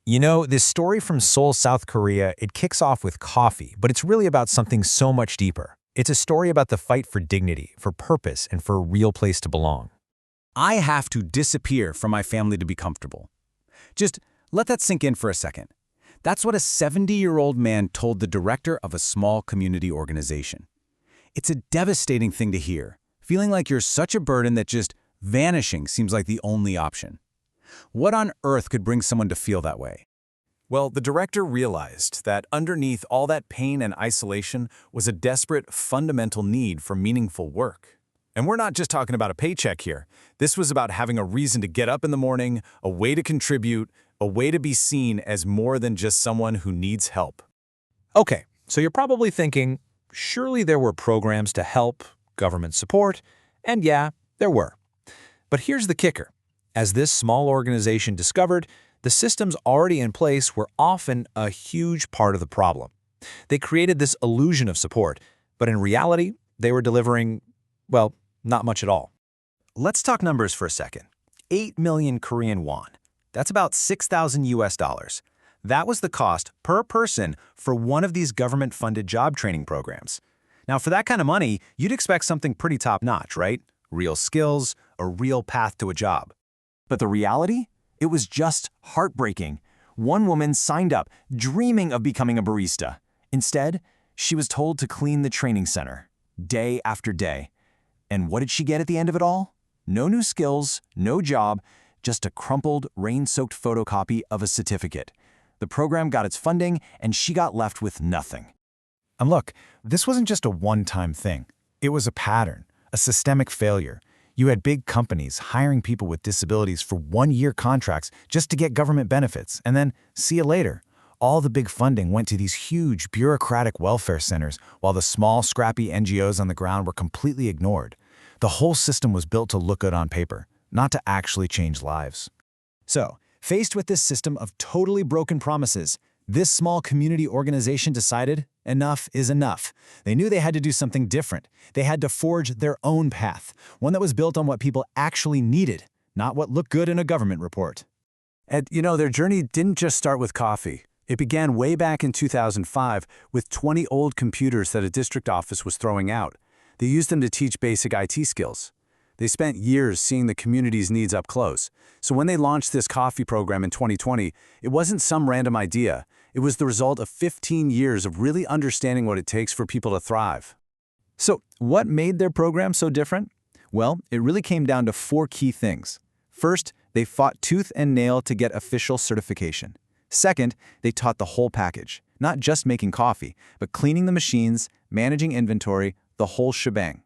You know, this story from Seoul, South Korea, it kicks off with coffee, but it's really about something so much deeper. It's a story about the fight for dignity, for purpose, and for a real place to belong. I have to disappear from my family to be comfortable. Just let that sink in for a second. That's what a 70-year-old man told the director of a small community organization. It's a devastating thing to hear, feeling like you're such a burden that just vanishing seems like the only option. What on earth could bring someone to feel that way? Well, the director realized that underneath all that pain and isolation was a desperate, fundamental need for meaningful work. And we're not just talking about a paycheck here. This was about having a reason to get up in the morning, a way to contribute, a way to be seen as more than just someone who needs help. Okay, so you're probably thinking, surely there were programs to help, government support, and yeah, there were. But here's the kicker. As this small organization discovered, the systems already in place were often a huge part of the problem. They created this illusion of support, but in reality, they were delivering, well, not much at all. Let's talk numbers for a second. 8 million Korean won. That's about 6,000 US dollars. That was the cost per person for one of these government-funded job training programs. Now, for that kind of money, you'd expect something pretty top-notch, right? Real skills, a real path to a job. But the reality? It was just heartbreaking. One woman signed up, dreaming of becoming a barista. Instead, she was told to clean the training center, day after day. And what did she get at the end of it all? No new skills, no job, just a crumpled, rain-soaked photocopy of a certificate. The program got its funding, and she got left with nothing. And look, this wasn't just a one-time thing. It was a pattern, a systemic failure. You had big companies hiring people with disabilities for one-year contracts just to get government benefits, and then see you later. All the big funding went to these huge bureaucratic welfare centers, while the small, scrappy NGOs on the ground were completely ignored. The whole system was built to look good on paper, not to actually change lives. So, faced with this system of totally broken promises, this small community organization decided enough is enough. They knew they had to do something different. They had to forge their own path, one that was built on what people actually needed, not what looked good in a government report. And their journey didn't just start with coffee. It began way back in 2005 with 20 old computers that a district office was throwing out. They used them to teach basic IT skills. They spent years seeing the community's needs up close. So when they launched this coffee program in 2020, it wasn't some random idea. It was the result of 15 years of really understanding what it takes for people to thrive. So what made their program so different? Well, it really came down to 4 key things. First, they fought tooth and nail to get official certification. Second, they taught the whole package, not just making coffee, but cleaning the machines, managing inventory, the whole shebang.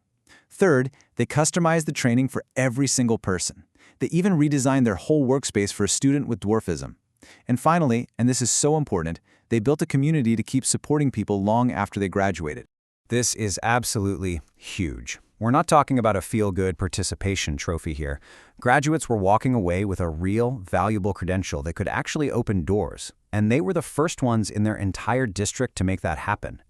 Third, they customized the training for every single person. They even redesigned their whole workspace for a student with dwarfism. And finally, and this is so important, they built a community to keep supporting people long after they graduated. This is absolutely huge. We're not talking about a feel-good participation trophy here. Graduates were walking away with a real, valuable credential that could actually open doors, and they were the first ones in their entire district to make that happen.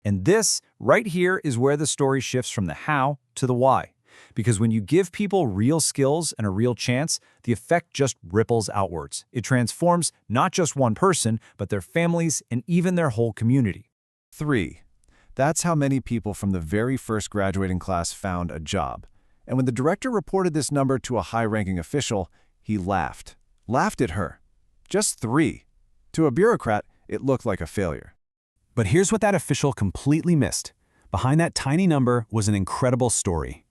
And this, right here, is where the story shifts from the how to the why. Because when you give people real skills and a real chance, the effect just ripples outwards. It transforms not just one person, but their families and even their whole community. 3. That's how many people from the very first graduating class found a job. And when the director reported this number to a high-ranking official, he laughed. Laughed at her. Just 3. To a bureaucrat, it looked like a failure. But here's what that official completely missed. Behind that tiny number was an incredible story.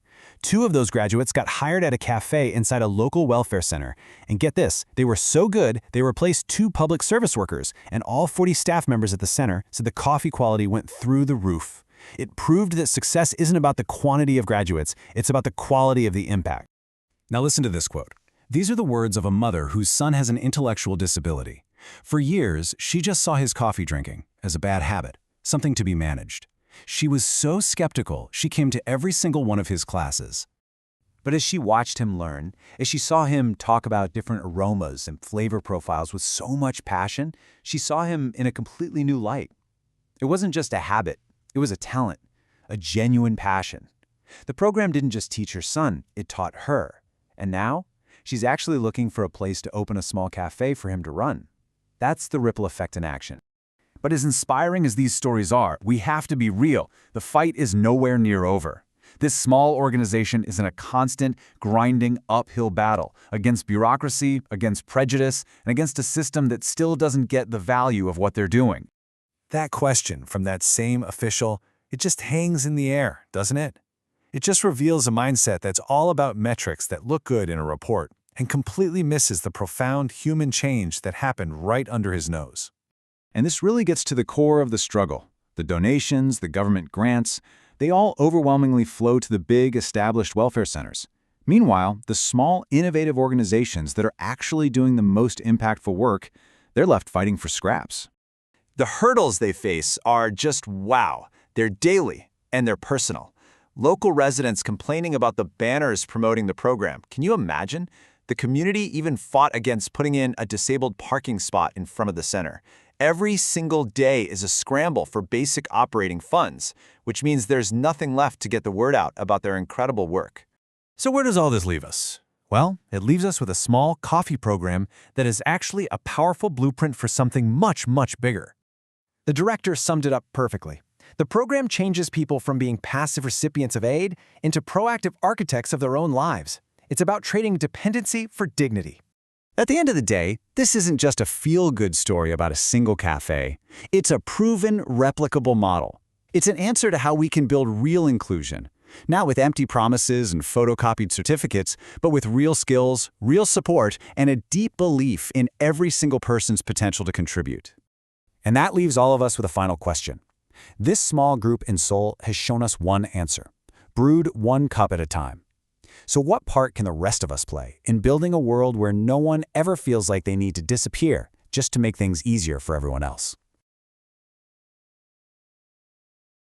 2 of those graduates got hired at a cafe inside a local welfare center. And get this, they were so good, they replaced 2 public service workers, and all 40 staff members at the center said the coffee quality went through the roof. It proved that success isn't about the quantity of graduates, it's about the quality of the impact. Now listen to this quote. These are the words of a mother whose son has an intellectual disability. For years, she just saw his coffee drinking as a bad habit, something to be managed. She was so skeptical, she came to every single one of his classes. But as she watched him learn, as she saw him talk about different aromas and flavor profiles with so much passion, she saw him in a completely new light. It wasn't just a habit, it was a talent, a genuine passion. The program didn't just teach her son, it taught her. And now, she's actually looking for a place to open a small cafe for him to run. That's the ripple effect in action. But as inspiring as these stories are, we have to be real. The fight is nowhere near over. This small organization is in a constant, grinding, uphill battle against bureaucracy, against prejudice, and against a system that still doesn't get the value of what they're doing. That question from that same official, it just hangs in the air, doesn't it? It just reveals a mindset that's all about metrics that look good in a report and completely misses the profound human change that happened right under his nose. And this really gets to the core of the struggle. The donations, the government grants, they all overwhelmingly flow to the big, established welfare centers. Meanwhile, the small, innovative organizations that are actually doing the most impactful work, they're left fighting for scraps. The hurdles they face are just wow. They're daily, and they're personal. Local residents complaining about the banners promoting the program. Can you imagine? The community even fought against putting in a disabled parking spot in front of the center. Every single day is a scramble for basic operating funds, which means there's nothing left to get the word out about their incredible work. So where does all this leave us? Well, it leaves us with a small coffee program that is actually a powerful blueprint for something much, much bigger. The director summed it up perfectly. The program changes people from being passive recipients of aid into proactive architects of their own lives. It's about trading dependency for dignity. At the end of the day, this isn't just a feel-good story about a single cafe. It's a proven, replicable model. It's an answer to how we can build real inclusion, not with empty promises and photocopied certificates, but with real skills, real support, and a deep belief in every single person's potential to contribute. And that leaves all of us with a final question. This small group in Seoul has shown us one answer, brewed one cup at a time. So what part can the rest of us play in building a world where no one ever feels like they need to disappear just to make things easier for everyone else?